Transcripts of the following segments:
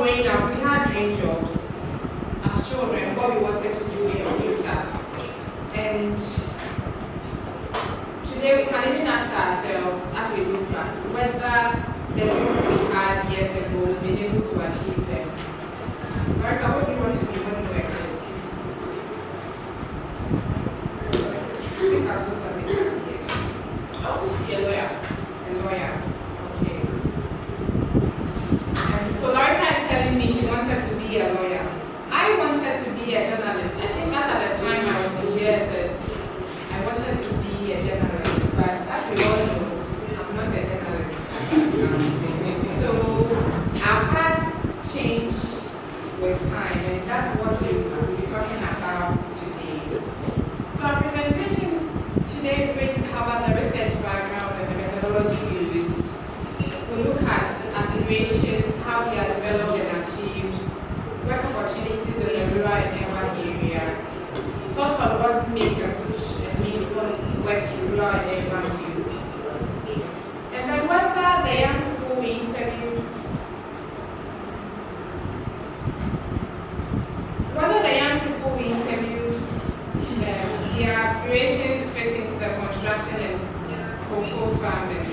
growing up, we had dream jobs as children, what we wanted to do in our future. And today we can even ask ourselves, as we look back, whether the dreams we had years ago, we've been able to achieve them. Right, so what do you want to be when you were a kid? I think I was looking at it. I was supposed to be a lawyer. A lawyer. Okay. So Loretta is telling me she wanted to be a lawyer. I wanted to be a journalist. I think that's at the time I was in JSS. I wanted to be a journalist, but as we all know, I'm not a journalist. So our path changed with time, and that's what we will be talking about today. So our presentation today is going to cover the research background and the methodology used. We look at aspirations, how they are developed and achieved, work opportunities in the rural and urban areas, thoughts on what makes a push and meaningful work to rural and urban youth, and then whether the young people we interviewed, their aspirations fit into the construction and cocoa farming.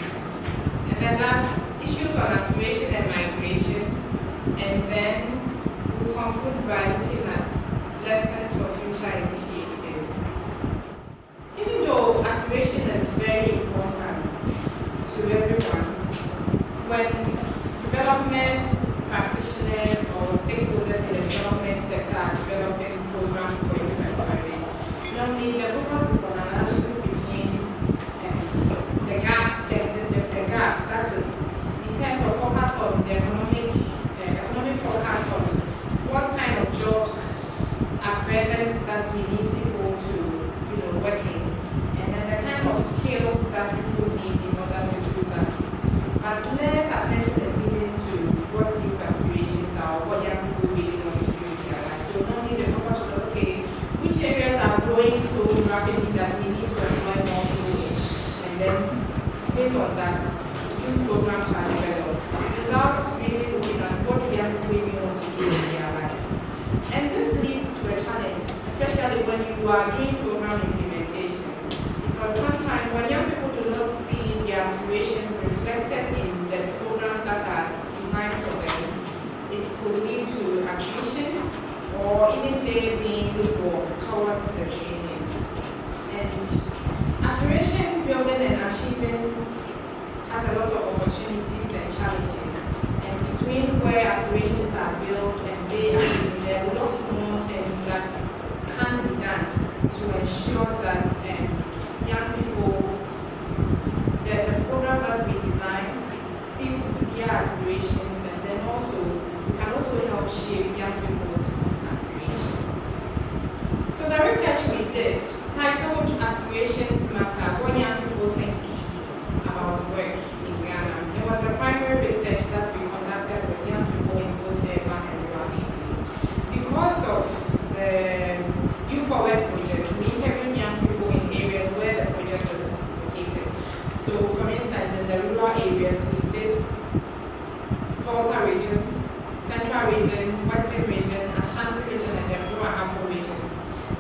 And then that's issues on aspiration and migration. And then we'll conclude by looking at lessons for future initiatives. Even though aspiration is very important to everyone, when development practitioners or stakeholders in the development sector are developing programs for youth employment, normally the focus is on analysis between the gap, that is in terms of focus on the economic forecast on what kind of jobs are present that we need people to work in, and then the kind of skills that people need in order to do that. But less attention is given to what youth aspirations are, or what young people really want to do in their life. So normally the focus is okay, which areas are growing so rapidly that we need to employ more people in, and then based on that, youth programs are developed without really looking at what young people really want to do in their life. And this leads to a challenge, especially when you are doing program implementation, because sometimes when young people do not see their aspirations reflected in the programs that are designed for them, it could lead to attrition or even they being lukewarm towards the training. And aspiration building and achieving has a lot of opportunities and challenges. And between where aspirations are built and they achieve, there are lots more things that can be done to ensure that young people, the programs that we design suit their aspirations, and then also we can also help shape young people's aspirations. So the research we did, titled Aspirations Matter, what young people think about work in Ghana. There was a primary research that we conducted with young people in both the urban and rural areas. Because of the Youth for Work project, we interviewed young people in areas where the project is located. So for instance, in the rural areas, we did Volta region, Central region, Western region, Ashanti region, and the rural Afro region.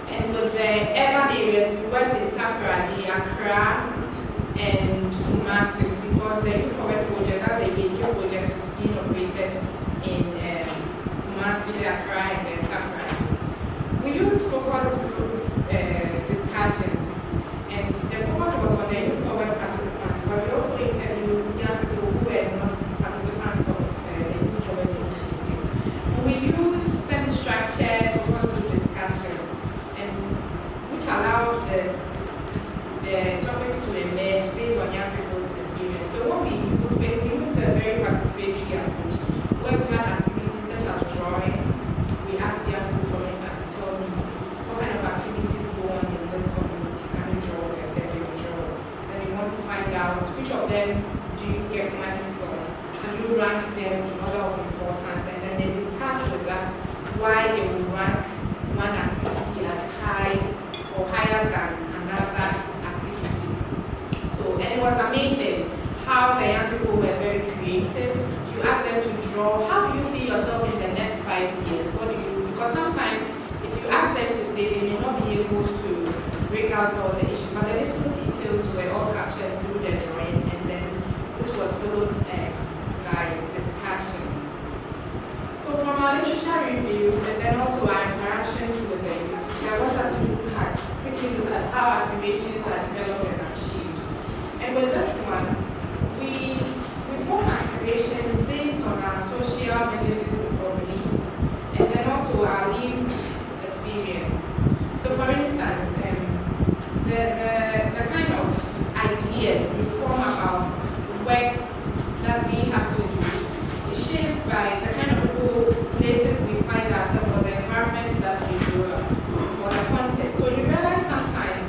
And with the urban areas, we worked in Takoradi, Accra, and Kumasi, because the Youth for Work project, that the ADO project, is being operated in Kumasi, Accra, and then Takoradi. We used focus group discussions, and the focus was on the Youth for Work participants, but we also interviewed young people who were not participants of the Youth for Work initiative. We used semi-structured focus group discussion, and which allowed the topics to emerge based on young people's experience. So what we used a very participatory approach, where we had activities such as drawing. We asked young people, for instance, to tell me what kind of activities go on in this community. Can you draw them? Then they will draw. Then we want to find out which of them do you get money from? Can you rank them in order of importance? And then they discuss with us why they will rank one activity as high or higher than another activity. So, and it was amazing how the young people were very creative. You asked them to draw. How do you see yourself in the review and then also our interactions with the youth. I want us to quickly look at how aspirations are developed and achieved. And with this one, we form aspirations based on our social messages or beliefs, and then also our lived experience. So for instance, the kind of ideas we form about works that we have to do is shaped by the kind of people, places we find ourselves, or the environment that we grow up, or the context. So you realize sometimes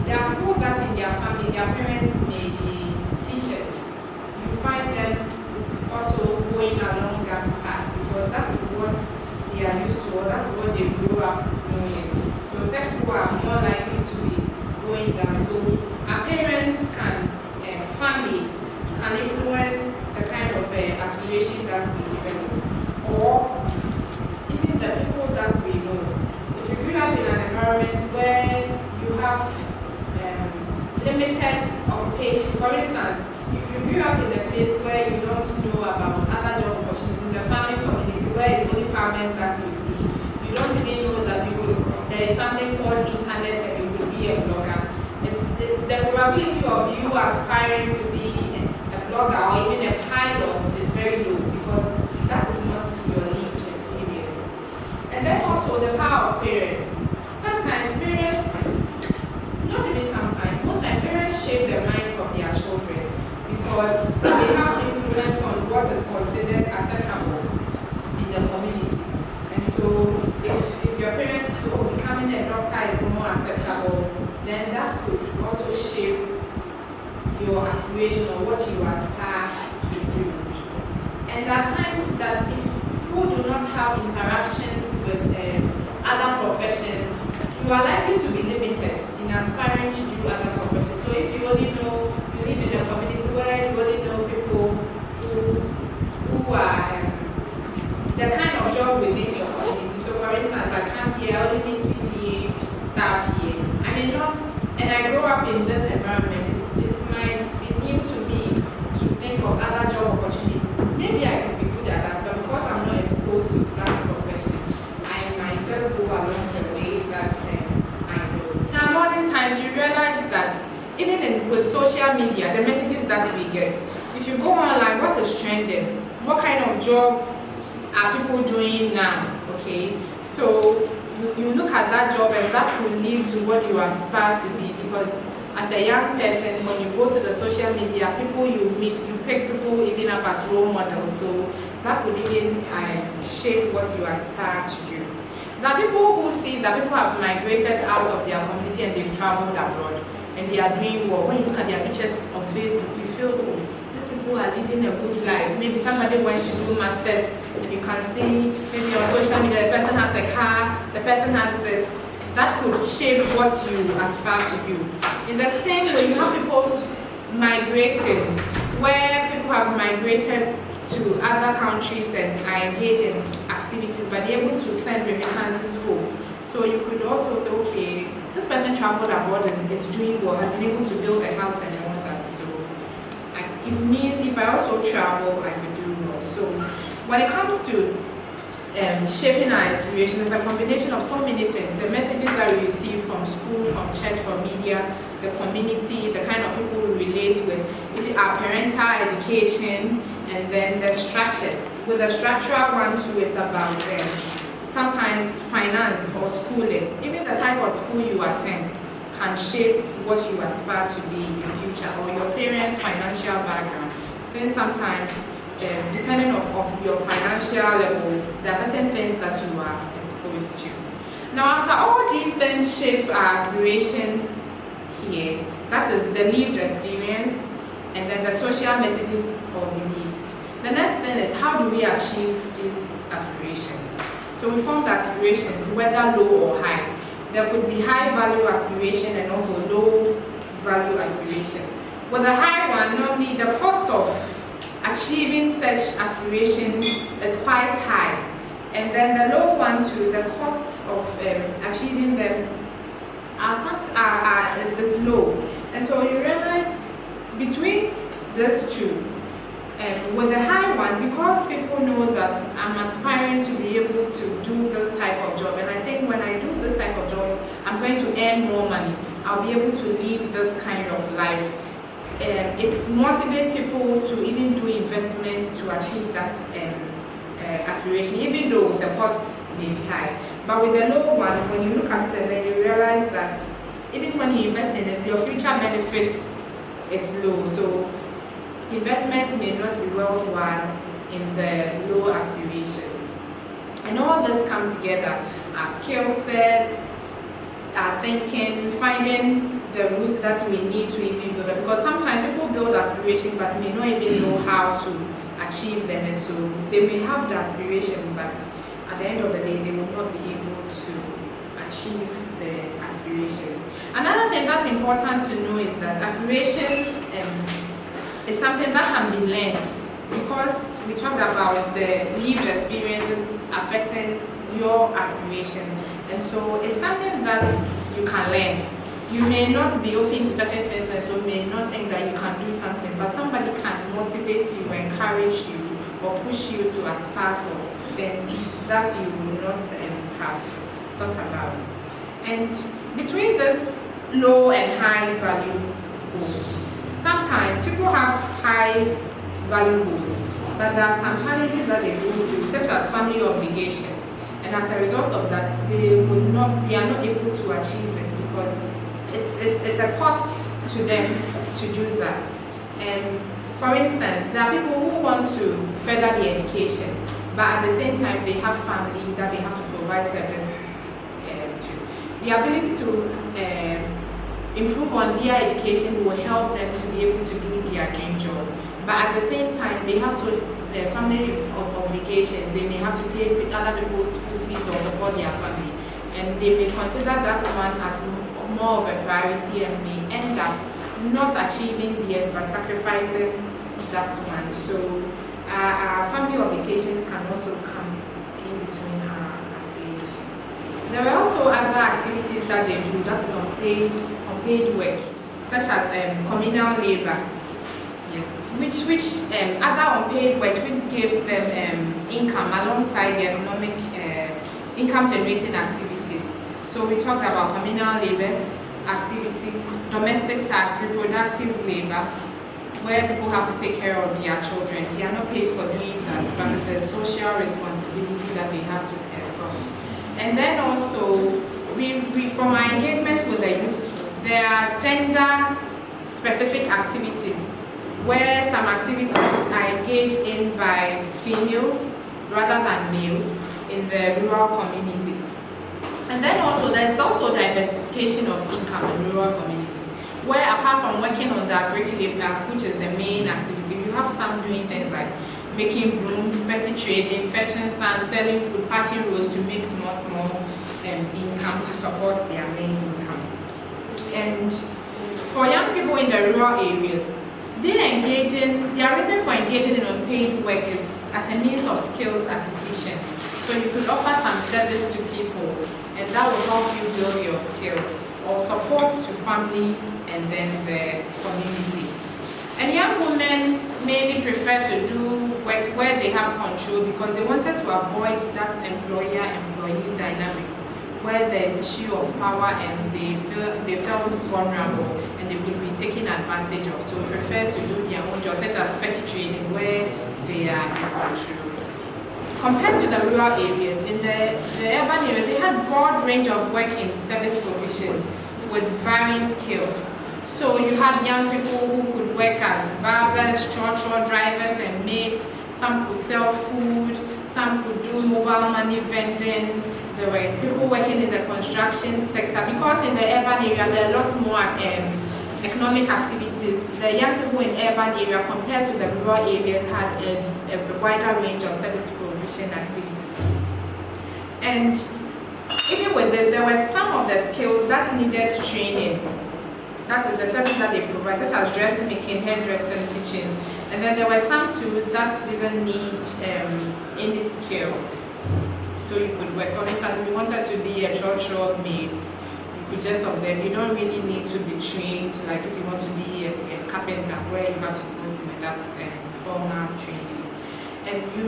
there are people that in their family, their parents may be teachers. You find them also going along that path because that is what they are used to, or that is what they grew up knowing. So such people are more likely to be going down. So our parents can, family can influence the kind of aspiration that we develop, or even the people that we know. If you grew up in an environment where you have limited occupation, for instance, if you grew up in a place where you don't know about other job opportunities in the family community, where it's only farmers that you see, you don't even know that there is something called internet and you could be a blogger. It's the probability of you aspiring to be a blogger or even a pilot is very low because that is not your lived experience. And then also the power of parents. Sometimes parents, not even sometimes, most times parents shape the minds of their children because they have influence on what is considered acceptable in the community. And so if your parents feel becoming a doctor is more acceptable, then that could also shape your aspiration or what you aspire to do. And there are times that if people do not have interactions with other professions, you are likely to be limited in aspiring to do other professions. So if you only know, you live in a community where you only know people who are the kind of job within your community. So for instance, I come here, I only meet PDA staff here. I may not, and I grow up in this environment, it might be new to me to think of other job opportunities. Maybe I could be good at that, but because I'm not exposed to that profession, I might just go along the way that I know. Now, modern times, you realize that even with social media, the messages that we get, if you go online, what is trending? What kind of job are people doing now? Okay, so you look at that job and that will lead to what you aspire to be, because as a young person, when you go to the social media, people you meet, you pick people even up as role models, so that could even shape what you aspire to do. Now, people who see that people have migrated out of their community and they've traveled abroad and they are doing well, when you look at their pictures on Facebook, you feel, oh, these people are leading a good life. Maybe somebody went to do masters and you can see maybe on social media the person has a car, the person has this. That could shape what you aspire to do. In the same way, you have people migrating, where people have migrated to other countries and are engaged in activities, but they're able to send remittances home. So you could also say, okay, this person traveled abroad and is doing well, has been able to build a house and all that. So it means if I also travel, I could do well. So when it comes to shaping our aspiration, is a combination of so many things. The messages that we receive from school, from church, from media, the community, the kind of people we relate with, if our parental education, and then the structures. With the structural one too, it's about sometimes finance or schooling. Even the type of school you attend can shape what you aspire to be in the future, or your parents' financial background. Since sometimes depending of your financial level, there are certain things that you are exposed to. Now, after all these things shape our aspiration here, that is the lived experience, and then the social messages or beliefs. The next thing is, how do we achieve these aspirations? So we formed aspirations, whether low or high. There could be high value aspiration and also low value aspiration. With the high one, normally the cost of achieving such aspiration is quite high, and then the low one too, the costs of achieving them is low. And so you realize between these two, with the high one, because people know that that I'm aspiring to be able to do this type of job, and I think when I do this type of job, I'm going to earn more money. I'll be able to live this kind of life. It's motivate people to even do investments to achieve that aspiration, even though the cost may be high. But with the low one, when you look at it and then you realize that even when you invest in it, your future benefits is low. So investments may not be worthwhile in the low aspirations. And all this comes together, our skill sets, our thinking, finding the route that we need to even build it. Because sometimes people build aspirations but may not even know how to achieve them, and so they may have the aspiration, but at the end of the day they will not be able to achieve the aspirations. Another thing that's important to know is that aspirations is something that can be learned, because we talked about the lived experiences affecting your aspiration, and so it's something that you can learn. You may not be open to certain things, and so may not think that you can do something, but somebody can motivate you, encourage you, or push you to aspire for things that you would not have thought about. And between this low and high value goals, sometimes people have high value goals, but there are some challenges that they go through, such as family obligations, and as a result of that, they are not able to achieve it because it's a cost to them to do that. And for instance, there are people who want to further their education, but at the same time they have family that they have to provide service to. The ability to improve on their education will help them to be able to do their dream job. But at the same time, they have family obligations. They may have to pay other people's school fees or support their family. And they may consider that one as more of a priority and may end up not achieving theirs but sacrificing that one. So our family obligations can also come in between our aspirations. There are also other activities that they do that is unpaid work, such as communal labor. Yes, which other unpaid work which gives them income alongside the economic income generating activities. So we talked about communal labor activity, domestic tax, reproductive labor, where people have to take care of their children. They are not paid for doing that, but it's a social responsibility that they have to perform. And then also, from our engagement with the youth, there are gender-specific activities, where some activities are engaged in by females rather than males in the rural communities. And then also, there's also diversification of income in rural communities, where apart from working on the agriculture, which is the main activity, you have some doing things like making brooms, petty trading, fetching sand, selling food, patching roads to make small income to support their main income. And for young people in the rural areas, their reason for engaging in unpaid work is as a means of skills acquisition. So you could offer some service to people, and that will help you build your skill, or support to family and then the community. And young women mainly prefer to do work where they have control because they wanted to avoid that employer-employee dynamics, where there is issue of power and they felt vulnerable and they could be taken advantage of. So prefer to do their own job, such as petty trading, where they are in control. Compared to the rural areas, in the urban areas, they had broad range of work in service provision with varying skills. So you had young people who could work as barbers, trotro drivers and maids. Some could sell food, some could do mobile money vending. There were people working in the construction sector, because in the urban area there are a lot more economic activities. The young people in urban area compared to the rural areas had a wider range of service provision activities. And even with this, there were some of the skills that needed training. That is the service that they provide, such as dressmaking, hairdressing, teaching. And then there were some too that didn't need any skill. So you could work. For instance, if you wanted to be a church maid, you could just observe. You don't really need to be trained, like if you want to be a carpenter, where you have to go through that formal training. And we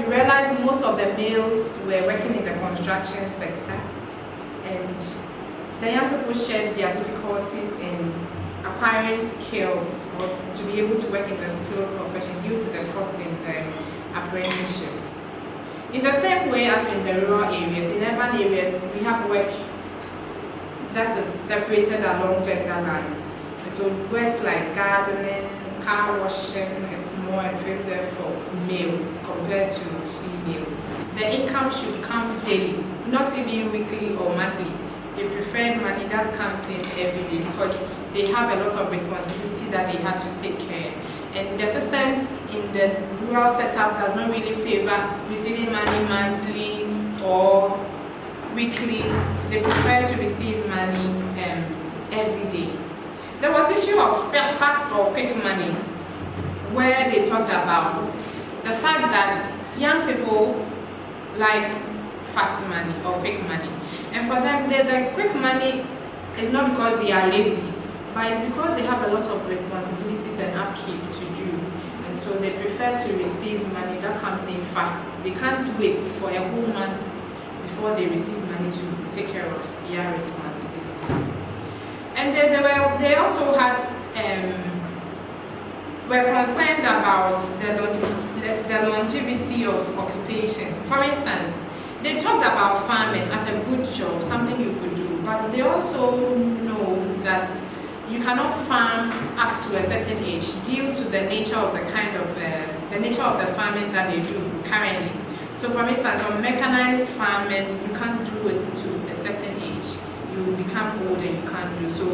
realized most of the males were working in the construction sector, and the young people shared their difficulties in acquiring skills or to be able to work in the skilled profession due to the cost in the apprenticeship. In the same way as in the rural areas, in urban areas, we have work that is separated along gender lines. So works like gardening, car washing, it's more impressive for males compared to females. The income should come daily, not even weekly or monthly. They prefer money that comes in every day because they have a lot of responsibility that they have to take care. And the systems in the rural setup does not really favor receiving money monthly or weekly. They prefer to receive money every day. There was issue of fast or quick money, where they talked about the fact that young people like fast money or quick money. And for them, the quick money is not because they are lazy, but it's because they have a lot of responsibilities and upkeep to do. And so they prefer to receive money that comes in fast. They can't wait for a whole month before they receive money to take care of their responsibilities. And they also had were concerned about the longevity of occupation. For instance, they talked about farming as a good job, something you could do, but they also know that you cannot farm up to a certain age due to the nature of the farming that they do currently. So for instance, on mechanized farming, you can't do it to a certain age. You become old and you can't do. So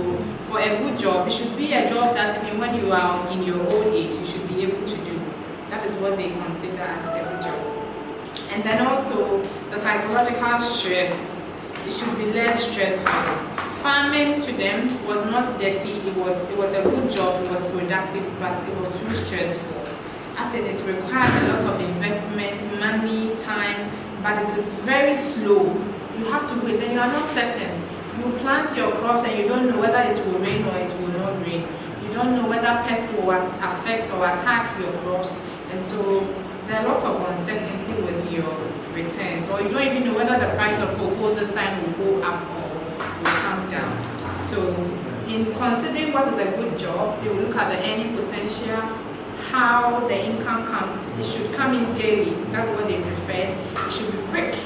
for a good job, it should be a job that even when you are in your old age, you should be able to do. That is what they consider as a good job. And then also the psychological stress, it should be less stressful. Farming to them was not dirty, it was a good job, it was productive, but it was too stressful. As in, it required a lot of investment, money, time, but it is very slow. You have to wait and you are not certain. You plant your crops and you don't know whether it will rain or it will not rain. You don't know whether pests will affect or attack your crops, and so there are lots of uncertainty with your returns, or you don't even know whether the price of cocoa this time will go up or will come down. So in considering what is a good job, they will look at the earning potential, how the income comes. It should come in daily. That's what they prefer. It should be quick,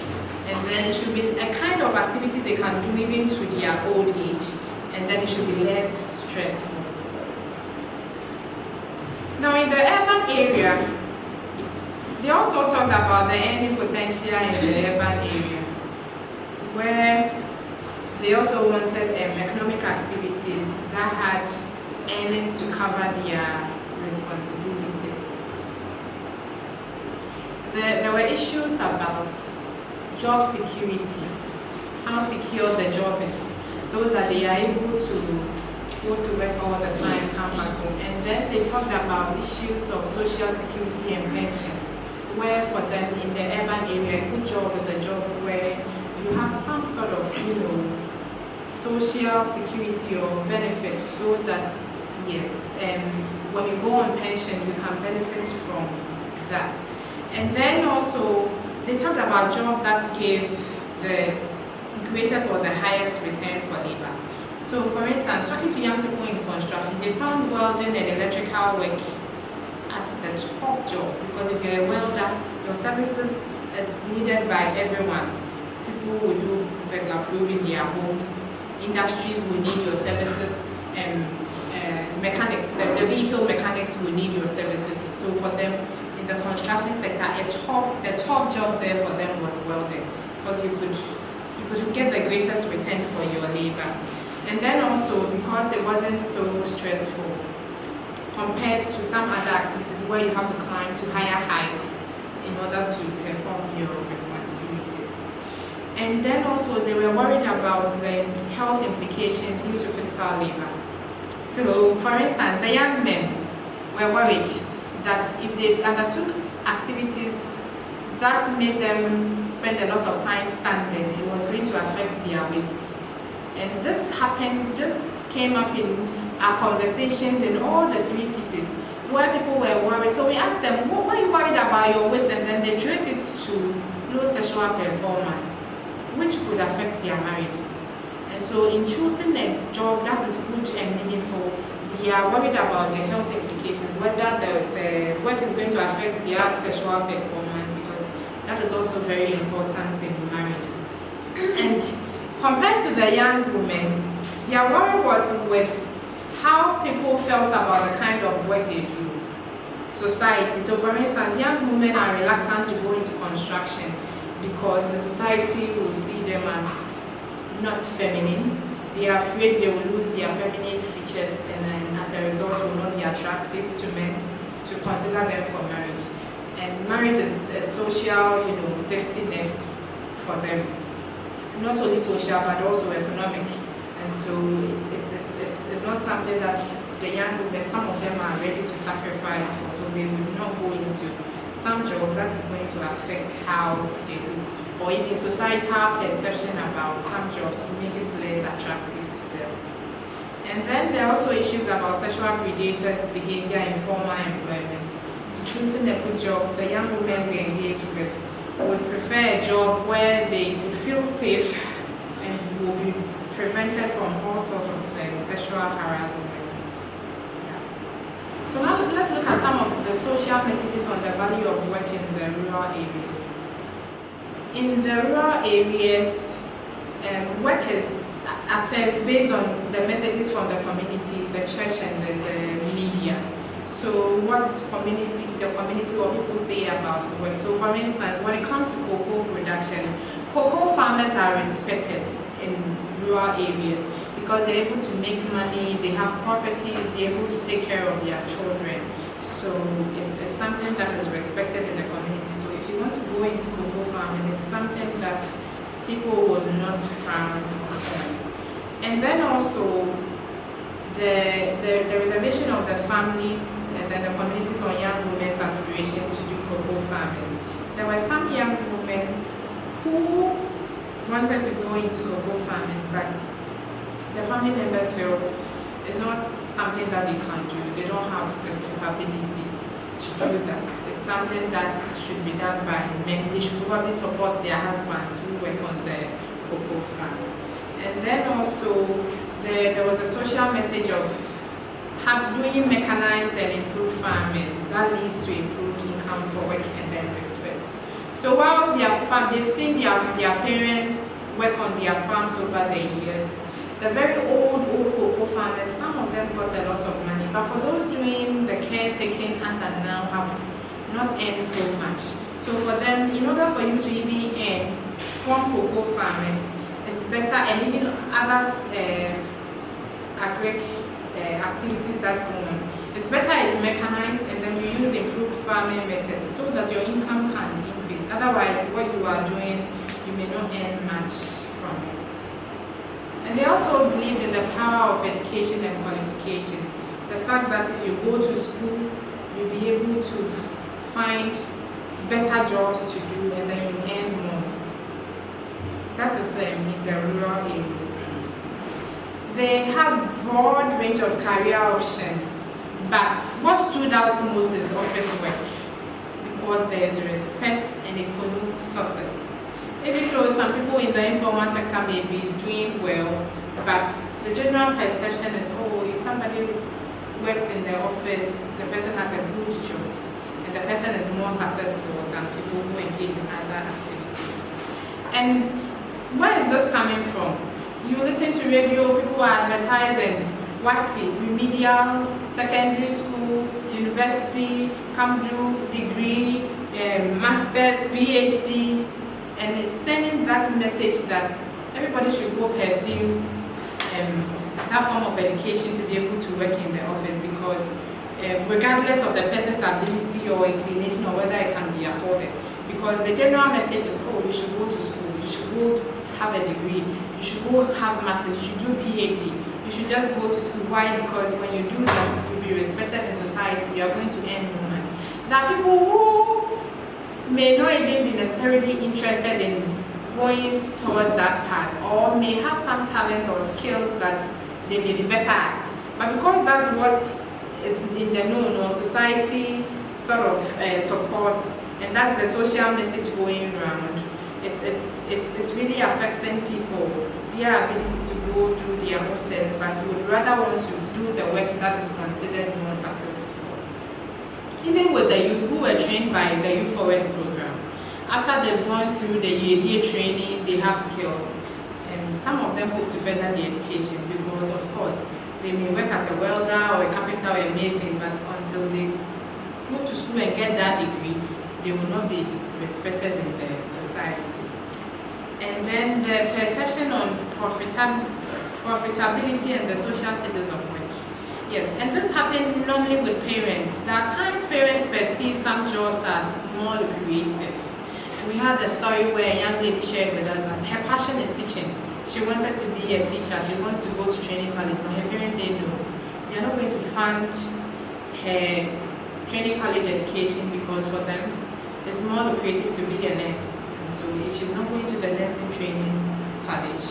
and then it should be a kind of activity they can do even to their old age, and then it should be less stressful. Now in the urban area, they also talked about the earning potential in the urban area, where they also wanted economic activities that had earnings to cover their responsibilities. There were issues about job security, how secure the job is, so that they are able to go to work all the time, come back home. And then they talked about issues of social security and pension, where for them in the urban area, a good job is a job where you have some sort of, social security or benefits, so that, yes, when you go on pension, you can benefit from that. And then also, they talked about jobs that give the greatest or the highest return for labor. So for instance, talking to young people in construction, they found welding and electrical work as the top job, because if you're a welder, your services, it's needed by everyone. People will do regular proof in their homes, industries will need your services, and mechanics, the vehicle mechanics will need your services. So for them, in the construction sector, the top job there for them was welding, because you could get the greatest return for your labor. And then also, because it wasn't so stressful compared to some other activities where you have to climb to higher heights in order to perform your responsibilities. And then also, they were worried about the health implications due to physical labor. So, for instance, the young men were worried that if they undertook activities that made them spend a lot of time standing, it was going to affect their waist. And this came up in our conversations in all the 3 cities, where people were worried. So we asked them, what are you worried about your waist? And then they traced it to low sexual performance, which could affect their marriages. And so in choosing a job that is good and meaningful, they are worried about the health implications, whether the work is going to affect their sexual performance, because that is also very important in marriages. And compared to the young women, their worry was with how people felt about the kind of work they do, society. So for instance, young women are reluctant to go into construction because the society will see them as not feminine. They are afraid they will lose their feminine features, and then as a result will not be attractive to men to consider them for marriage. And marriage is a social, safety net for them. Not only social but also economic. And so it's not something that the young women, some of them are ready to sacrifice for, so they will not go into some jobs that is going to affect how they look, or even societal perception about some jobs make it less attractive to them. And then there are also issues about sexual predators' behavior in formal employment. Choosing a good job, the young women we engage with would prefer a job where they would feel safe and will be prevented from all sorts of sexual harassment. Yeah. So now let's look at some of the social messages on the value of work in the rural areas. In the rural areas, work is assessed based on the messages from the community, the church, and the media. So what's the community or people say about work? So for instance, when it comes to cocoa production, cocoa farmers are respected in rural areas because they're able to make money, they have properties, they're able to take care of their children. So it's something that is respected in the community. So if you want to go into cocoa farming, it's something that people will not frown on. And then also the reservation of the families and then the communities on young women's aspiration to do cocoa farming. There were some young women who wanted to go into cocoa farming, but the family members feel it's not something that they can do. They don't have the capability to do that. It's something that should be done by men. They should probably support their husbands who work on the cocoa farm. And then also there was a social message of doing mechanized and improved farming that leads to improved income for work and then respect. So whilst they've seen their parents work on their farms over the years, the very old cocoa farmers, some of them got a lot of money, but for those doing the caretaking as and now have not earned so much. So for them, in order for you to even earn from cocoa farming, it's better, and even other agric activities that go on, it's better it's mechanized and then you use improved farming methods so that your income can increase. Otherwise, what you are doing, you may not earn much from it. And they also believe in the power of education and qualification. The fact that if you go to school, you'll be able to find better jobs to do and then you earn more. That is in the rural areas. They have broad range of career options, but what stood out most is office work because there is respect and it connotes success. Even though some people in the informal sector may be doing well, but the general perception is, oh, if somebody works in the office, the person has a good job, and the person is more successful than people who engage in other activities. And where is this coming from? You listen to radio, people are advertising, remedial, secondary school, university, come do degree, master's, PhD, and it's sending that message that everybody should go pursue that form of education to be able to work in the office, because regardless of the person's ability or inclination or whether it can be afforded, because the general message is, oh, you should go to school, you should go have a degree, you should go have masters, you should do PhD, you should just go to school. Why? Because when you do that, you'll be respected in society, you are going to earn more money. There are people who may not even be necessarily interested in going towards that path, or may have some talent or skills that they may be better at, but because that's what is in the know, no, society sort of supports, and that's the social message going around. It's really affecting people, their ability to go through their own things, but would rather want to do the work that is considered more successful. Even with the youth who were trained by the Youth Forward program, after they've gone through the year training, they have skills. And some of them hope to further their education because, of course, they may work as a welder or a carpenter or a mason, but until they go to school and get that degree, they will not be respected in the society. And then the perception on profitability and the social status of work. Yes, and this happens normally with parents. There are times parents perceive some jobs as more lucrative. And we had a story where a young lady shared with us that her passion is teaching. She wanted to be a teacher. She wants to go to training college, but her parents say no. They are not going to fund her training college education because for them it's more lucrative to be a nurse. And so if she's not going to the nursing training college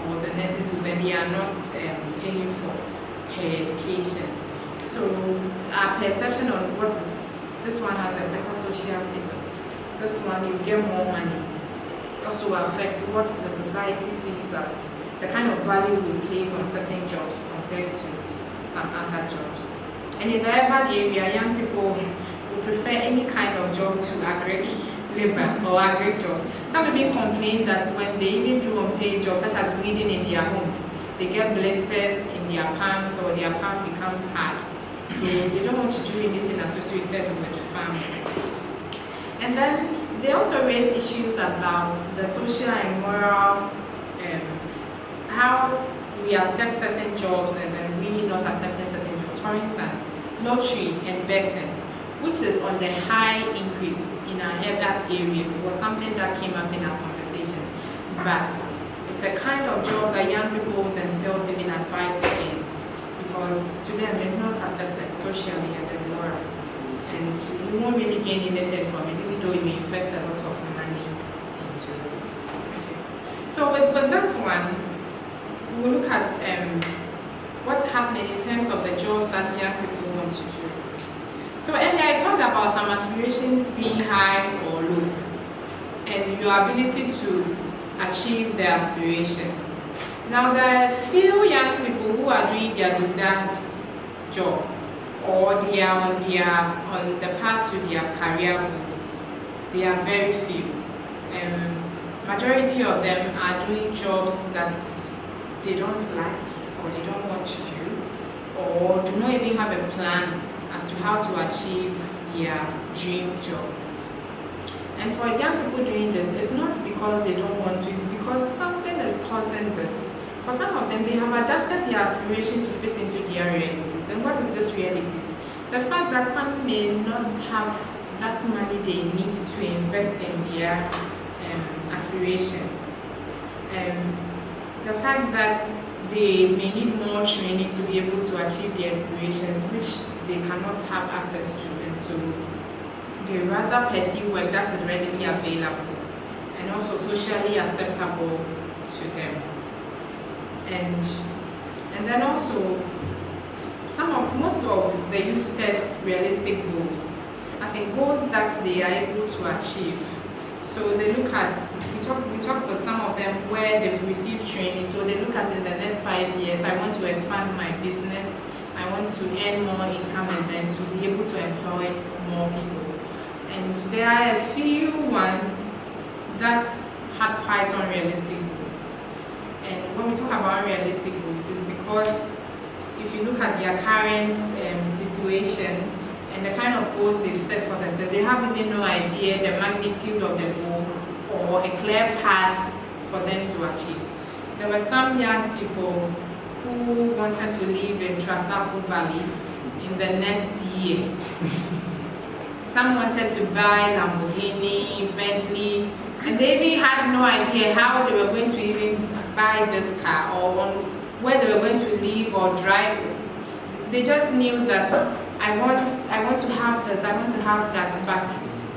or the nurses who then they are not paying for her education. So our perception on what is, this one has a better social status. This one you get more money. It also affects what the society sees as the kind of value we place on certain jobs compared to some other jobs. And in the urban area, young people will prefer any kind of job to agric labor or agric job. Some even complain that when they even do unpaid jobs such as weeding in their homes, they get blisters in their palms or their palm become hard. So they don't want to do anything associated with farming. And then they also raise issues about the social and moral, how we accept certain jobs and then we not accepting certain jobs. For instance, lottery and betting, which is on the high increase in our urban areas, was something that came up in our conversation. But it's a kind of job that young people themselves even advise against because to them it's not accepted socially and then morally. And you won't really gain anything from it, even though you invest a lot of money into it. Okay. So with this one, we'll look at what's happening in terms of the jobs that young people want to do. So earlier I talked about some aspirations being high or low, and your ability to achieve the aspiration. Now there are few young people who are doing their desired job, or they are on the path to their career goals. They are very few. Majority of them are doing jobs that they don't like or they don't want to do, or do not even have a plan as to how to achieve their dream job. And for young people doing this, it's not because they don't want to, it's because something is causing this. For some of them, they have adjusted their aspiration to fit into their realities. And what is this realities? The fact that some may not have that money they need to invest in their aspirations. The fact that they may need more training to be able to achieve their aspirations, which they cannot have access to, and so they rather pursue work that is readily available and also socially acceptable to them. And then also most of the youth set realistic goals, as in goals that they are able to achieve. So they look at, we talk with some of them where they've received training, so they look at in the next 5 years, I want to expand my business, I want to earn more income and then to be able to employ more people. And there are a few ones that had quite unrealistic goals. And when we talk about unrealistic goals, it's because if you look at their current situation and the kind of goals they've set for themselves, they have even no idea the magnitude of the goal or a clear path for them to achieve. There were some young people who wanted to live in Trasaco Valley in the next year. Some wanted to buy Lamborghini, Bentley, and they even had no idea how they were going to even buy this car or where they were going to live or drive. They just knew that I want to have this, I want to have that, but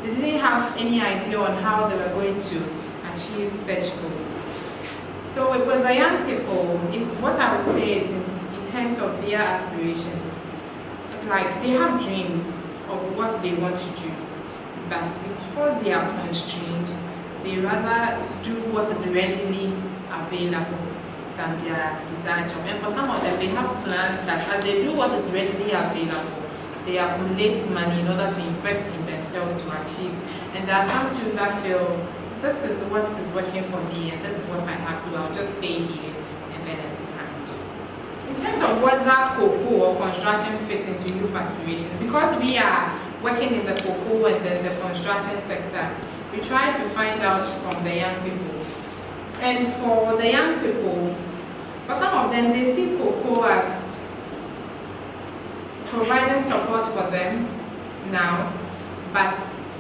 they didn't have any idea on how they were going to achieve such goals. So with the young people, what I would say is in terms of their aspirations, it's it's like they have dreams of what they want to do, but because they are constrained, they rather do what is readily available than their desired job. And for some of them, they have plans that as they do what is readily available, they accumulate money in order to invest in themselves to achieve. And there are some too that feel, this is what is working for me and this is what I have, so I'll just stay here and then expand. In terms of whether cocoa or construction fits into youth aspirations, because we are working in the cocoa and the construction sector, we try to find out from the young people. And for the young people, for some of them, they see cocoa as providing support for them now, but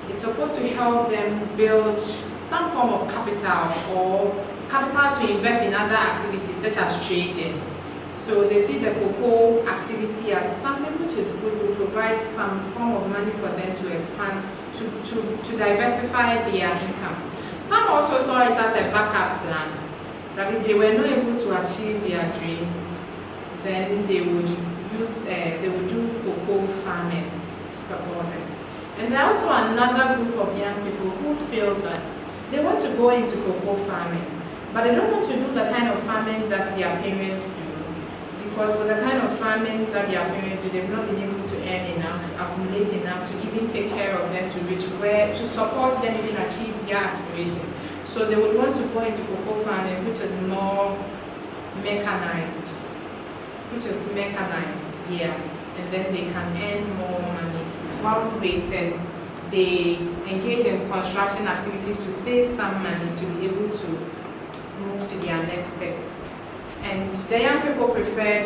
it's supposed to help them build some form of capital or capital to invest in other activities such as trading. So they see the cocoa activity as something which is good, will provide some form of money for them to expand, to diversify their income. Some also saw it as a backup plan, that if they were not able to achieve their dreams, then they would do cocoa farming to support them. And there are also another group of young people who feel that they want to go into cocoa farming, but they don't want to do the kind of farming that their parents do. Because with the kind of farming that their parents do, they've not been able to earn enough, accumulate enough to even take care of them, to reach where, to support them even achieve their aspiration. So they would want to go into cocoa farming, which is more mechanized. Yeah. And then they can earn more money. Whilst waiting, they engage in construction activities to save some money to be able to move to their next step. And the young people prefer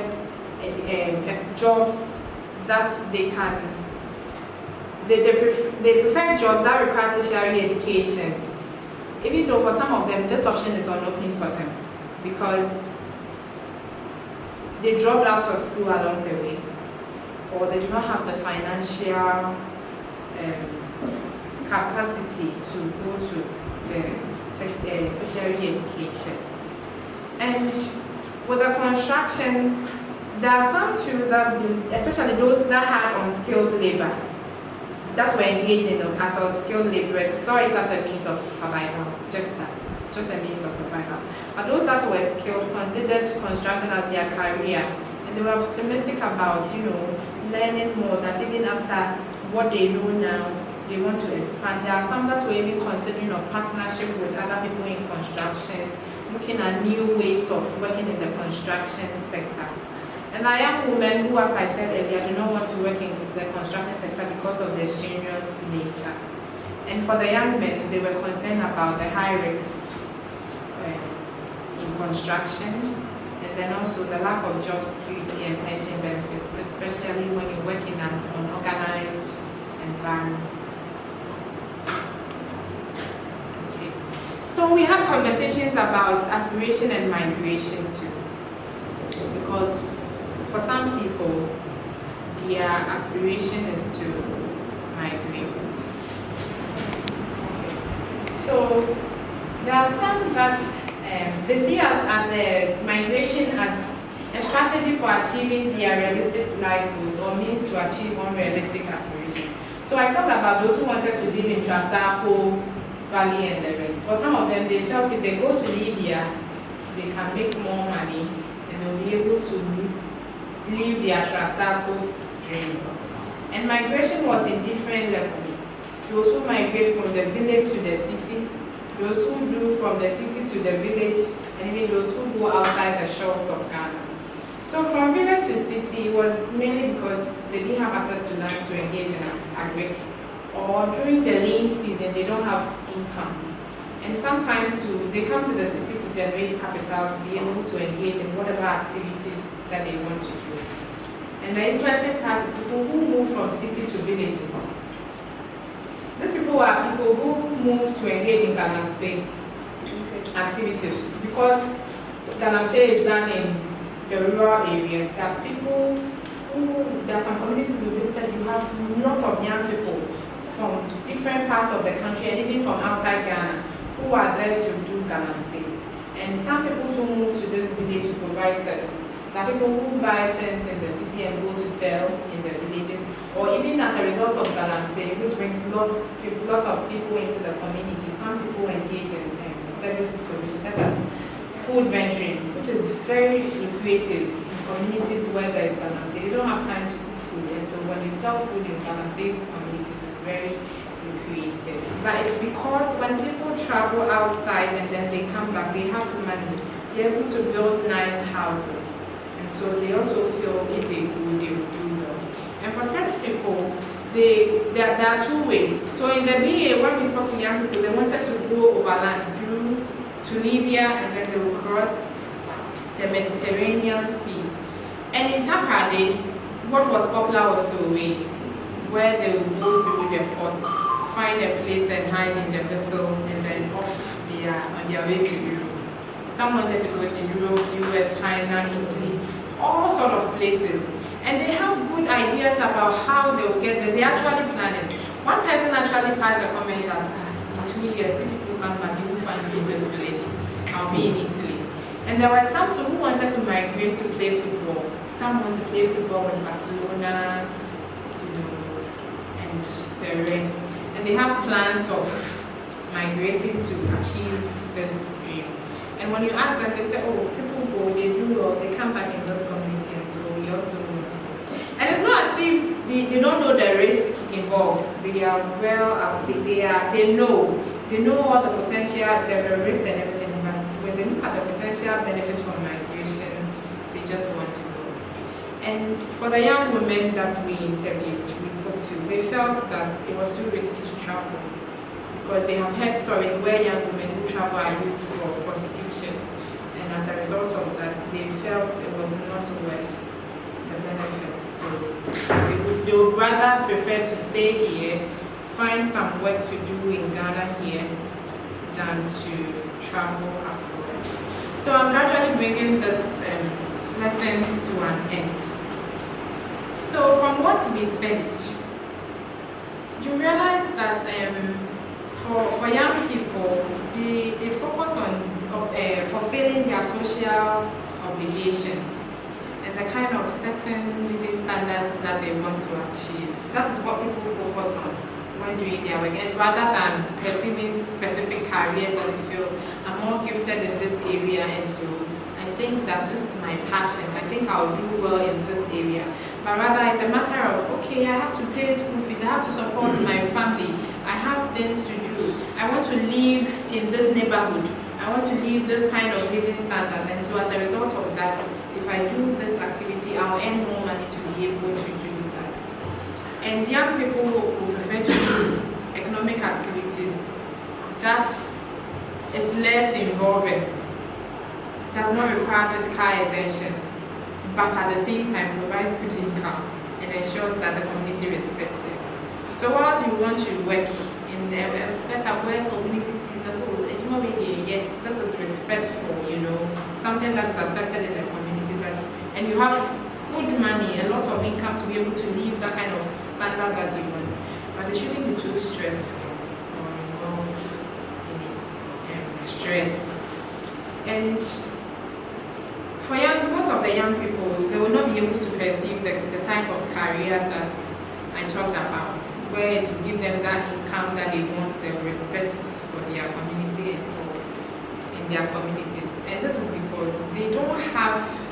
jobs that they can, they prefer jobs that require tertiary education, even though for some of them this option is unopened for them because they dropped out of school along the way, or they do not have the financial capacity to go to the tertiary education. And with the construction, there are some too that, especially those that had unskilled labor, that were engaged in as unskilled laborers, saw it as a means of survival, just a means of survival. But those that were skilled considered construction as their career, and they were optimistic about, learning more, that even after what they know now, they want to expand. There are some that were even considering of partnership with other people in construction, looking at new ways of working in the construction sector. And there are young women who, as I said earlier, do not want to work in the construction sector because of the strenuous nature. And for the young men, they were concerned about the high risks in construction, and then also the lack of job security and pension benefits, especially when you work in an unorganized environment. So we had conversations about aspiration and migration too, because for some people, their aspiration is to migrate. So there are some that they see as a migration as a strategy for achieving their realistic life goals or means to achieve unrealistic aspiration. So I talked about those who wanted to live in Trasaco Valley and the rest. For some of them, they felt if they go to Libya, they can make more money and they'll be able to live their Trasaco dream. And migration was in different levels. Those who migrate from the village to the city, those who do from the city to the village, and even those who go outside the shores of Ghana. So from village to city, it was mainly because they didn't have access to land to engage in agric, or during the lean season, they don't have income. And sometimes too, they come to the city to generate capital to be able to engage in whatever activities that they want to do. And the interesting part is people who move from city to villages. These people are people who move to engage in galamsey activities, because galamsey is done in the rural areas. There are people who, there are some communities we visited, you have lots of young people from different parts of the country and even from outside Ghana who are there to do galamsey. And some people too move to this village to provide service. There are people who buy things in the city and go to sell in the villages, or even as a result of galamsey, which brings lots of people into the community. Some people engage in service provision, such as food venturing, which is very lucrative in communities where there is galamsey. They don't have time to cook food, and so when you sell food in galamsey communities, it's very lucrative. But it's because when people travel outside and then they come back, they have money. They're able to build nice houses, and so they also feel if they go, they will do well. And for such people, there are two ways. So in the BA, when we spoke to young people, they wanted to go overland through to Libya, and then they will cross the Mediterranean Sea. And in Takrady, what was popular was the way where they will go through the ports, find a place and hide in the vessel, and then off they are on their way to Europe. Some wanted to go to Europe, US, China, Italy, all sort of places. And they have good ideas about how they will get there. They're actually planning. One person actually passed a comment that in 2 years, if people come back, you will find me in this village. I'll be in Italy. And there were some too who wanted to migrate to play football. Some want to play football in Barcelona, and the rest. And they have plans of migrating to achieve this dream. And when you ask them, they say, oh, people go, they do well, they come back in this community, and so we also want to go. And it's not as if they don't know the risk involved. They are well, they know all the potential, the risks and everything, but when they look at the potential benefits from migration, they just want to go. And for the young women that we interviewed, we spoke to, they felt that it was too risky to travel, because they have heard stories where young women who travel are used for prostitution, and as a result of that, they felt it was not worth the benefits. So they would rather prefer to stay here, find some work to do in Ghana here, than to travel abroad. So I'm gradually bringing this lesson to an end. So from what we studied, you realize that for young people, they focus on fulfilling their social obligations and the kind of certain living standards that they want to achieve. That is what people focus on when doing their work, and rather than pursuing specific careers that they feel I'm more gifted in this area, and so I think that this is my passion, I think I'll do well in this area. But rather it's a matter of, okay, I have to pay school fees, I have to support my family, I have things to do, I want to live in this neighborhood, I want to live this kind of living standard, and so as a result of that, if I do this activity, I'll earn more money to be able to do that. And young people who prefer to use economic activities that is less involving, does not require physical exertion, but at the same time provides good income and ensures that the community respects them. So whilst you want to work in a setup where the community sees that, oh, this is respectful, something that is accepted in the community, and you have good money, a lot of income to be able to live that kind of standard that you want, but it shouldn't be too stressful or involve stress. And for most of the young people, they will not be able to pursue the type of career that I talked about, where to give them that income that they want, the respect for their community and in their communities. And this is because they don't have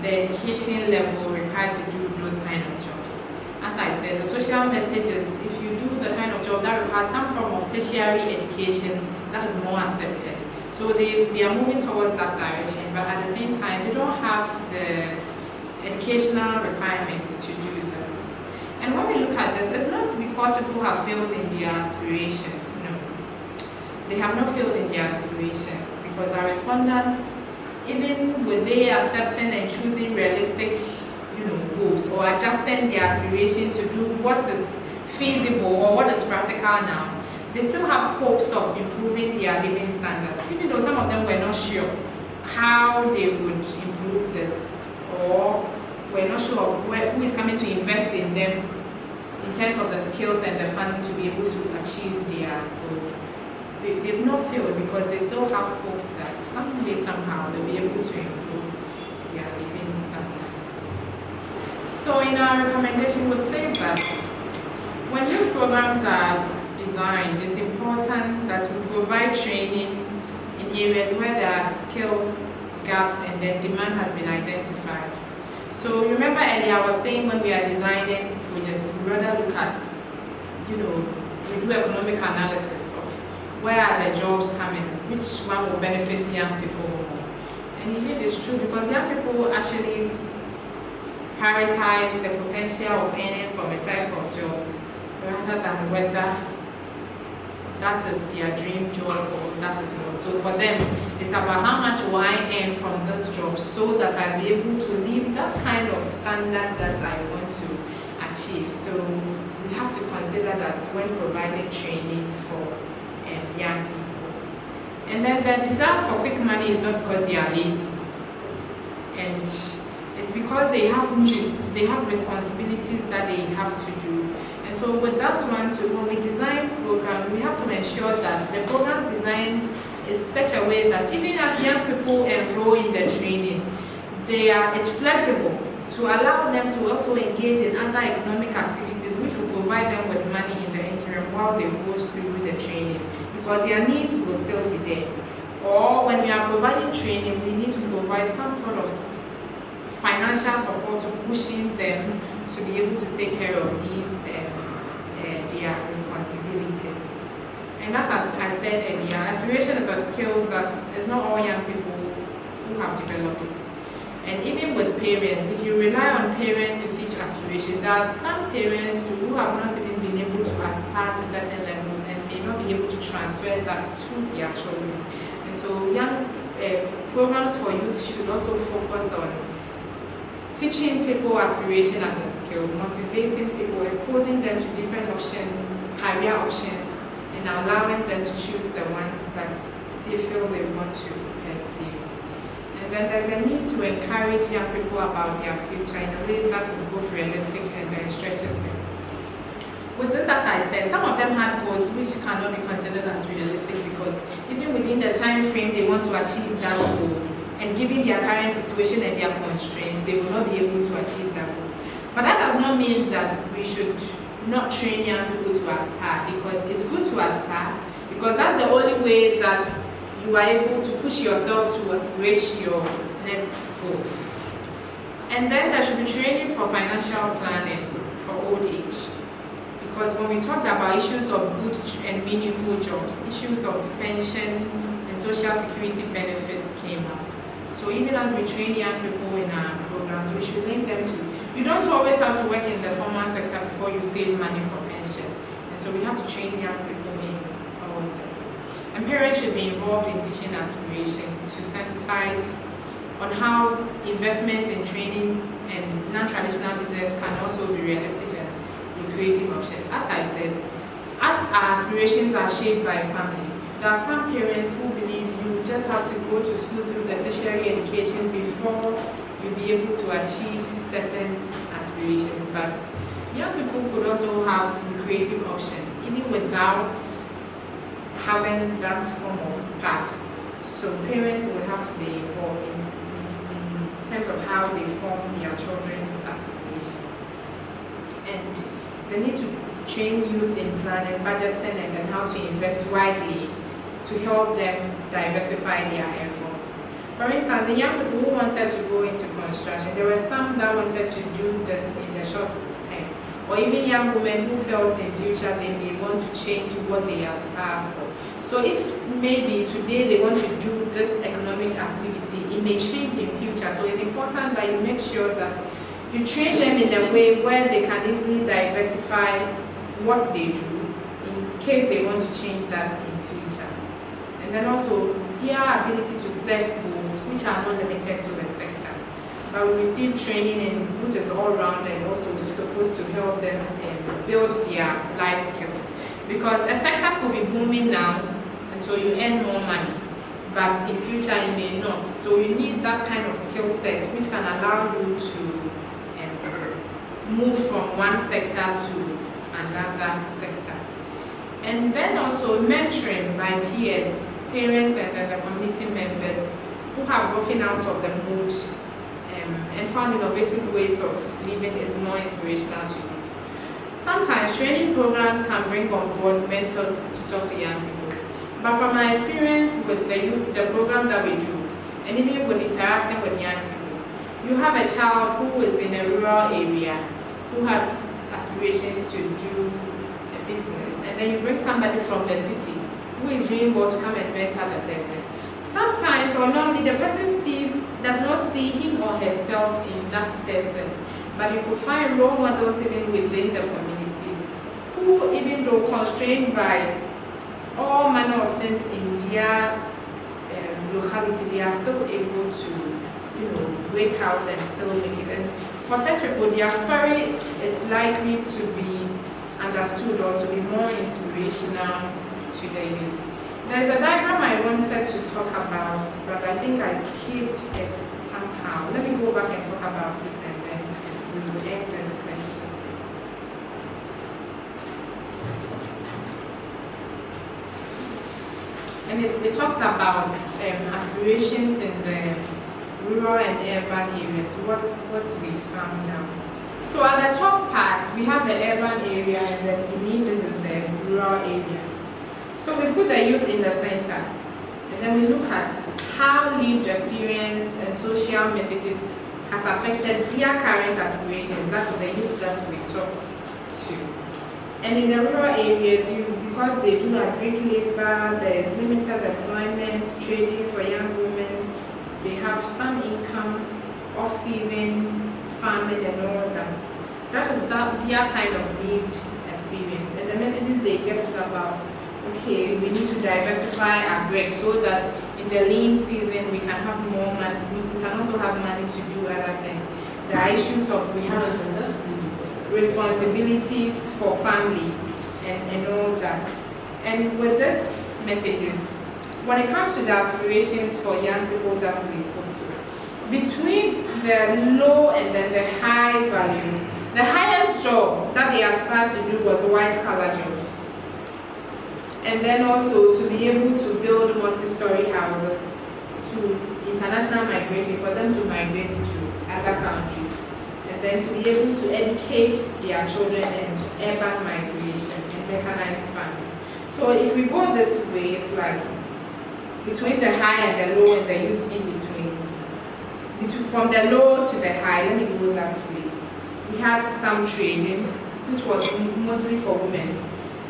the education level required to do those kind of jobs. As I said, the social message is, if you do the kind of job that requires some form of tertiary education, that is more accepted. So they are moving towards that direction, but at the same time, they don't have the educational requirements to do that. And when we look at this, it's not because people have failed in their aspirations, no. They have not failed in their aspirations, because our respondents, even with they accepting and choosing realistic goals, or adjusting their aspirations to do what is feasible or what is practical now, they still have hopes of improving their living standard, even though some of them were not sure how they would improve this, or were not sure of who is coming to invest in them in terms of the skills and the funding to be able to achieve their goals. They've not failed because they still have hope that someday, somehow, they'll be able to improve their living standards. So in our recommendation, we would say that when youth programs are designed, it's important that we provide training in areas where there are skills gaps and then demand has been identified. So remember earlier I was saying when we are designing projects, we rather look at, we do economic analysis of where are the jobs coming, which one will benefit young people more. And indeed it's true because young people actually prioritize the potential of earning from a type of job rather than whether that is their dream job or that is not. So for them, it's about how much will I earn from this job so that I'll be able to live that kind of standard that I want to achieve. So we have to consider that when providing training for young people. And then the desire for quick money is not because they are lazy. And it's because they have needs, they have responsibilities that they have to do. And so with that one too, when we design programs, we have to ensure that the program designed is such a way that even as young people enroll in the training, it's flexible to allow them to also engage in other economic activities which will provide them with money in the interim while they go through the training, because their needs will still be there. Or when we are providing training, we need to provide some sort of financial support to pushing them to be able to take care of these their responsibilities. And as I said earlier, aspiration is a skill that is not all young people who have developed it. And even with parents, if you rely on parents to teach aspiration, there are some parents too who have not even been able to aspire to certain levels and may not be able to transfer that to their children. And so young programs for youth should also focus on teaching people aspiration as a skill, motivating people, exposing them to different options, career options, and allowing them to choose the ones that they feel they want to pursue. And then there's a need to encourage young people about their future in a way that is both realistic and then stretches them. With this, as I said, some of them had goals which cannot be considered as realistic because even within the time frame they want to achieve that goal, and given their current situation and their constraints, they will not be able to achieve that goal. But that does not mean that we should not train young people to aspire, because it's good to aspire, because that's the only way that you are able to push yourself to reach your next goal. And then there should be training for financial planning for old age. Because when we talked about issues of good and meaningful jobs, issues of pension and social security benefits came up. So even as we train young people in our programs, we should link them to, you don't always have to work in the formal sector before you save money for pension. And so we have to train young people in all of this. And parents should be involved in teaching aspiration to sensitize on how investments in training and non-traditional business can also be realistic and lucrative options. As I said, as our aspirations are shaped by family, there are some parents who believe you just have to go to school through the tertiary education before you'll be able to achieve certain aspirations. But young people could also have creative options, even without having that form of path. So parents would have to be involved in terms of how they form their children's aspirations. And they need to train youth in planning, budgeting, and then how to invest widely to help them diversify their efforts. For instance, the young people who wanted to go into construction, there were some that wanted to do this in the short term. Or even young women who felt in future they may want to change what they aspire for. So if maybe today they want to do this economic activity, it may change in future. So it's important that you make sure that you train them in a way where they can easily diversify what they do in case they want to change that in future. And then also their ability to set goals which are not limited to the sector. But we receive training in which is all round and also supposed to help them build their life skills. Because a sector could be booming now and so you earn more money, but in future it may not. So you need that kind of skill set which can allow you to move from one sector to another sector. And then also mentoring by peers, parents, and then the community members who have broken out of the mood and found innovative ways of living is more inspirational to you. Sometimes training programs can bring on board mentors to talk to young people. But from my experience with the youth, the program that we do, and even with interacting with young people, you have a child who is in a rural area, who has aspirations to do a business, and then you bring somebody from the city who is doing well to come and mentor the person. Sometimes or normally the person does not see him or herself in that person, but you could find role models even within the community who, even though constrained by all manner of things in their locality, they are still able to, break out and still make it. And for such people, their story is likely to be understood or to be more inspirational to the youth. There is a diagram I wanted to talk about, but I think I skipped it somehow. Let me go back and talk about it, and then we will end this session. And it talks about aspirations in the rural and urban areas, what we found out. So at the top part, we have the urban area, and then beneath it is the rural area. So we put the youth in the center, and then we look at how lived experience and social messages has affected their current aspirations. That is the youth that we talk to. And in the rural areas, because they do agric labor, there is limited employment, trading for young women, they have some income, off-season farming and all that. That is their kind of lived experience. And the messages they get is about, okay, we need to diversify our break so that in the lean season we can have more money, we can also have money to do other things. There are issues of we have responsibilities for family and all that. And with these messages, when it comes to the aspirations for young people that we spoke to, between the low and then the high value, the highest job that they aspired to do was white-collar jobs. And then also to be able to build multi-story houses, to international migration, for them to migrate to other countries, and then to be able to educate their children in urban migration and mechanized farming. So if we go this way, it's like between the high and the low and the youth in between. From the low to the high, let me go that way. We had some trading, which was mostly for women.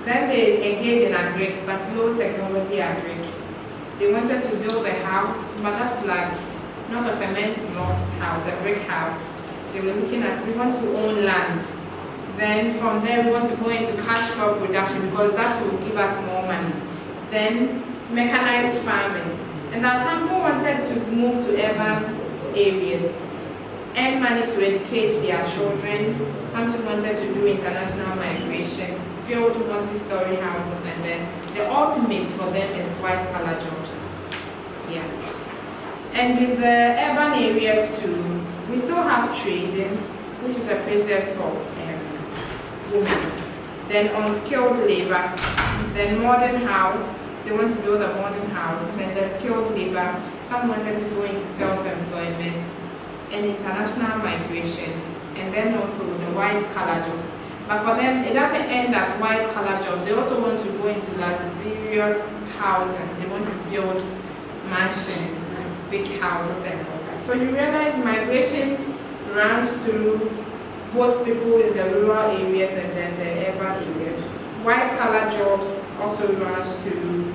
Then they engaged in agric, but low technology agric. They wanted to build a house, but that's like not a cement blocks house, a brick house. They were looking at, we want to own land. Then from there we want to go into cash crop production because that will give us more money. Then mechanized farming. And there are some who wanted to move to urban areas, earn money to educate their children. Some who wanted to do international migration, build multi-story houses, and then the ultimate for them is white-collar jobs. Yeah. And in the urban areas too, we still have trading, which is a preserve for women. Then unskilled labor, then modern house. They want to build a modern house. Then the skilled labor. Some wanted to go into self-employment and international migration, and then also the white-collar jobs. But for them, it doesn't end at white-collar jobs. They also want to go into luxurious housing. They want to build mansions, like big houses and all that. So you realize migration runs through both people in the rural areas and then the urban areas. White-collar jobs also runs through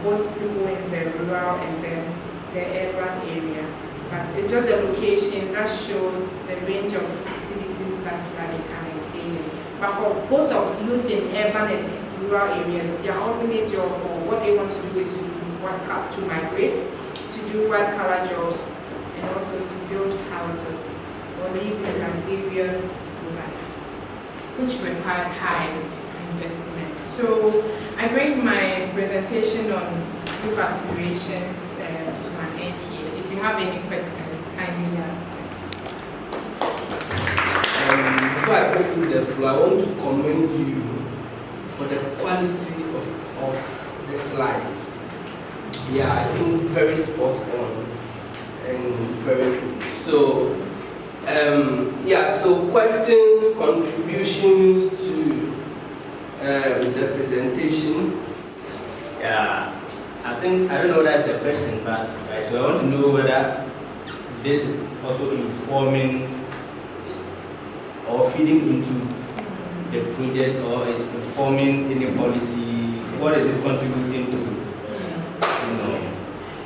both people in the rural and then the urban area. But it's just the location that shows the range of activities that they can engage in. But for both of youth in urban and rural areas, their ultimate job or what they want to do is to do to migrate, to do white-collar jobs, and also to build houses or lead a luxurious life, which required high investment. So I bring my presentation on youth aspirations to my end here. If you have any questions, kindly ask them. Before I open the floor, I want to commend you for the quality of the slides. Yeah, I think very spot on. and very good. So, so questions, contributions to the presentation. Yeah, I don't know whether it's a question, but so I want to know whether this is also informing or feeding into the project, or is informing any policy. What is it contributing to? You know.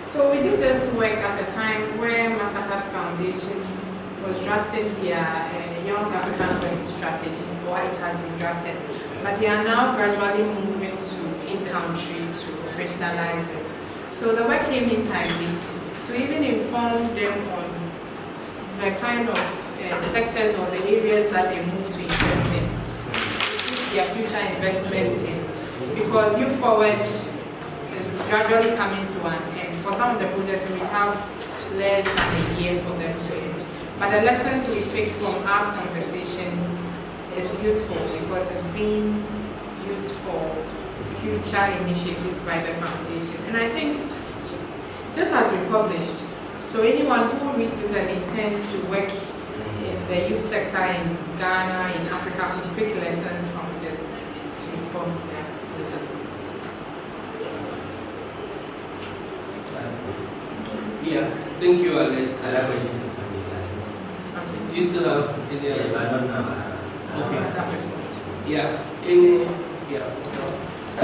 So we did this work at a time where Mastercard Foundation was drafting their Young African Voice strategy, or it has been drafted. But they are now gradually moving to in-country to operationalize it. So the work came in timely to even inform them on the kind of sectors or the areas that they move to invest in, their future investments in. Because Youth Forward is gradually coming to an end. For some of the projects, we have less than a year for them to end. But the lessons we pick from our conversation is useful because it's being used for future initiatives by the foundation. And I think this has been published. So anyone who reads this and intends to work in the youth sector in Ghana, in Africa, will pick lessons from this to inform their results. Yeah, thank you, Alex. I have questions. You still have any Yeah, but I don't know. Okay. Yeah. Any? Yeah.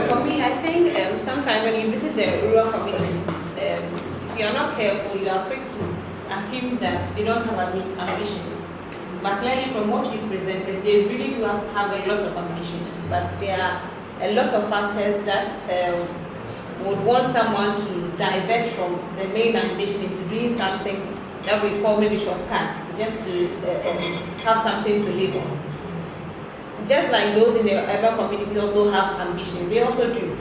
For me, I think sometimes when you visit the rural communities, if you are not careful, you are quick to assume that they don't have ambitions. But clearly, from what you presented, they really do have a lot of ambitions. But there are a lot of factors that would want someone to divert from the main ambition into doing something that we call maybe shortcuts, just to have something to live on. Just like those in the urban communities also have ambition, they also do.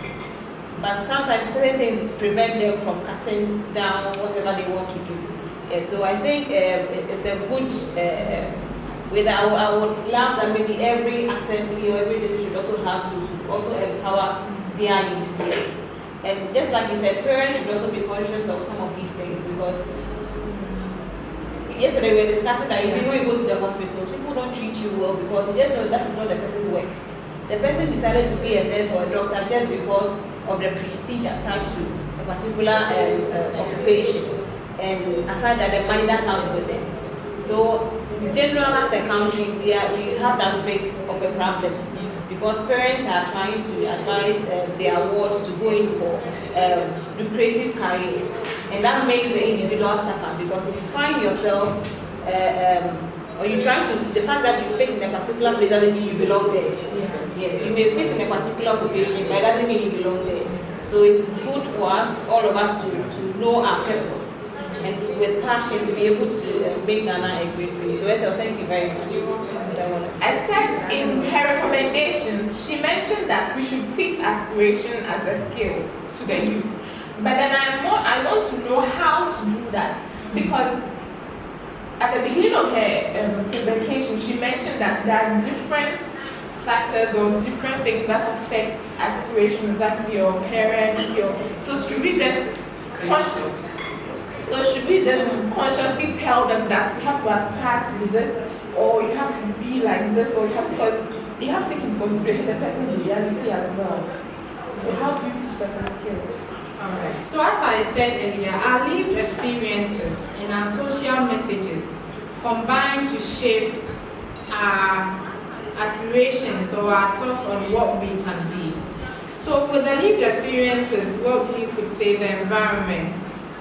But sometimes certain things prevent them from cutting down whatever they want to do. So I think it's a good, I would love that maybe every assembly or every district should also have to also empower their youth. And just like you said, parents should also be conscious of some of these things, because yesterday we were discussing that even when you go to the hospitals, people don't treat you well because you just know that is not the person's work. The person decided to be a nurse or a doctor just because of the prestige attached to a particular occupation, and aside that the money that comes with it. So, in general, as a country, we have that big of a problem because parents are trying to advise their wards to go in for lucrative careers. And that makes the individual suffer because if you find yourself, or you try to, the fact that you fit in a particular place doesn't mean you belong there. Yes, you may fit in a particular occupation, but it doesn't mean you belong there. So it is good for us, all of us, to know our purpose and with passion to be able to make Ghana a great place. So Ethel, thank you very much. Except in her recommendations, she mentioned that we should teach aspiration as a skill to the youth. But then I want to know how to do that, because at the beginning of her presentation, she mentioned that there are different factors or different things that affect aspirations. That's your parents, so should we just consciously tell them that you have to aspire to this, or you have to be like this, or because you have to take into consideration the person's reality as well. So how do you teach that as a skill? Alright. So as I said earlier, our lived experiences and our social messages combine to shape our aspirations or our thoughts on what we can be. So with the lived experiences, what we could say the environment,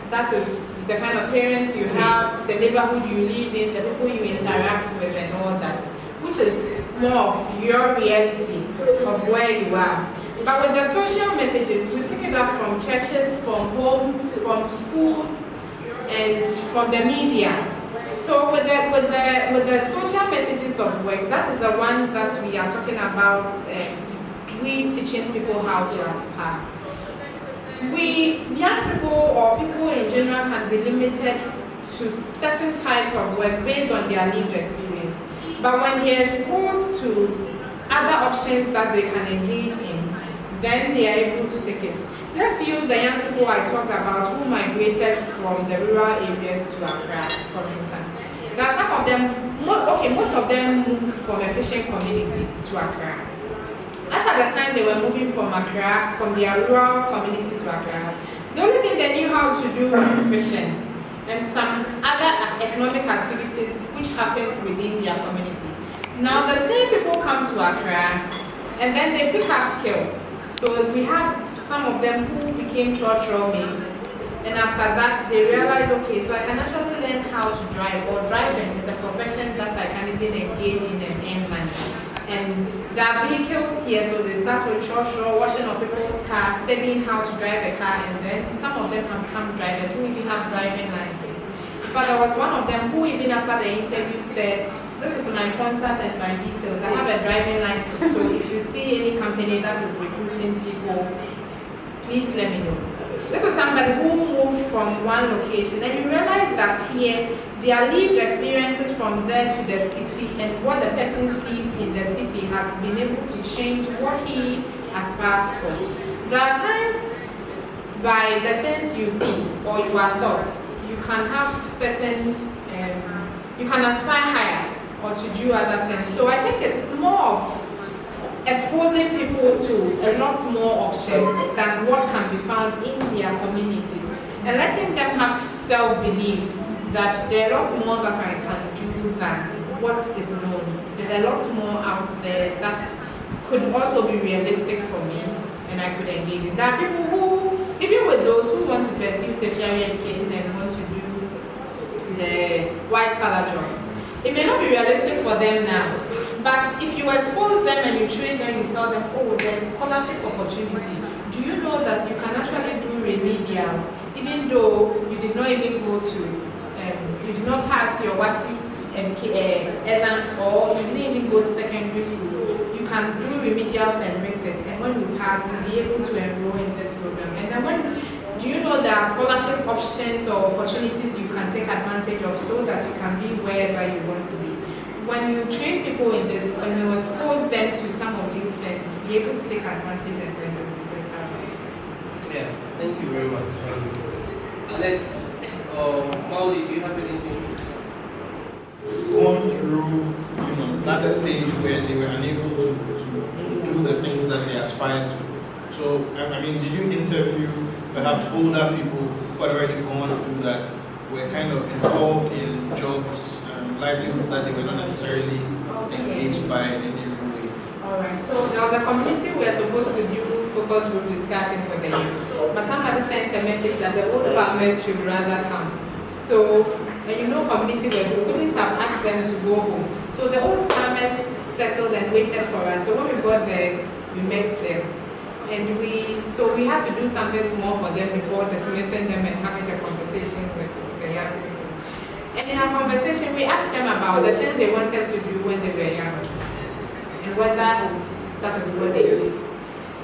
that is the kind of parents you have, the neighborhood you live in, the people you interact with and all that, which is more of your reality of where you are. But with the social messages, we pick it up from churches, from homes, from schools, and from the media. So with the social messages of work, that is the one that we are talking about. We teaching people how to aspire. Young people or people in general can be limited to certain types of work based on their lived experience. But when they are exposed to other options that they can engage in, then they are able to take it. let's use the young people I talked about who migrated from the rural areas to Accra, for instance. Now some of them, most of them moved from a fishing community to Accra. As at the time they were moving from Accra, from their rural community to Accra, the only thing they knew how to do was fishing and some other economic activities which happens within their community. Now the same people come to Accra and then they pick up skills. So we had some of them who became church mates, and after that they realized, okay, so I can actually learn how to drive, or driving is a profession that I can even engage in and earn money. And there are vehicles here, so they start with church washing up people's cars, studying how to drive a car, and then some of them have become drivers who even have driving licenses. In fact, there was one of them who even after the interview said, this is my contact and my details. I have a driving license, so if you see any company that is recruiting people, please let me know. This is somebody who moved from one location, and you realize that here, their lived experiences from there to the city and what the person sees in the city has been able to change what he aspires for. There are times by the things you see or your thoughts, you can have certain, you can aspire higher or to do other things. So I think it's more of exposing people to a lot more options than what can be found in their communities, and letting them have self-belief that there are lots more that I can do than what is known. There are lots more out there that could also be realistic for me and I could engage in. There are people who, even with those who want to pursue tertiary education and want to do the white-collar jobs, it may not be realistic for them now, but if you expose them and you train them, you tell them, oh, there's scholarship opportunity. Do you know that you can actually do remedials, even though you did not even go to, you did not pass your WASI exams, or you didn't even go to secondary school. You can do remedials and resets, and when you pass, you'll be able to enroll in this program. And then do you know there are scholarship options or opportunities you can take advantage of so that you can be wherever you want to be? When you train people in this, when you expose them to some of these things, be able to take advantage and then they'll be better. Yeah, thank you very much. Alex, Mauli, do you have anything? Gone through, that stage where they were unable to do the things that they aspired to. So, I mean, did you interview perhaps older people who had already gone through that, were kind of involved in jobs and livelihoods that they were not necessarily engaged by in any real way? Alright, so there was a community we were supposed to do focus group discussion for the youth, but somebody sent a message that the old farmers should rather come. So, community where we couldn't have asked them to go home. So the old farmers settled and waited for us. So when we got there, we met them. And we had to do something small for them before dismissing them and having a conversation with the young people. And in our conversation, we asked them about the things they wanted to do when they were young and whether that is what they did.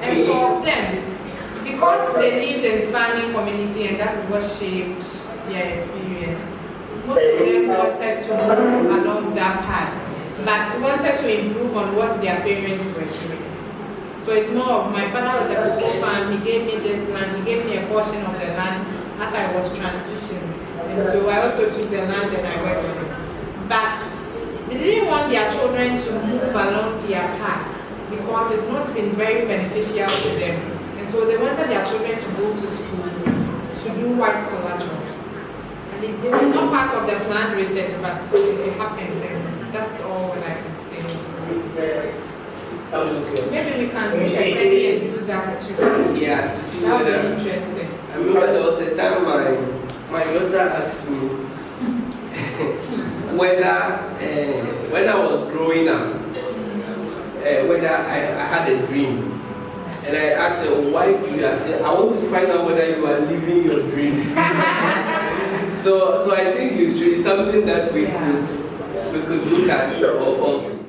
And for them, because they lived in farming community and that is what shaped their experience, most of them wanted to move along that path, but wanted to improve on what their parents were doing. So it's more of, my father was a cocoa farm, he gave me this land, he gave me a portion of the land as I was transitioning. And so I also took the land and I worked on it. But they didn't want their children to move along their path because it's not been very beneficial to them. And so they wanted their children to go to school to do white-collar jobs. And it's not part of the planned research, but it happened, and that's all what I can say. Maybe we can study and do that too. Yeah, to see That would whether. be interesting. I remember there was a time my daughter asked me whether when I was growing up, whether I had a dream. And I asked her, why do you? I said, I want to find out whether you are living your dream. So I think it's really something that we could look at also.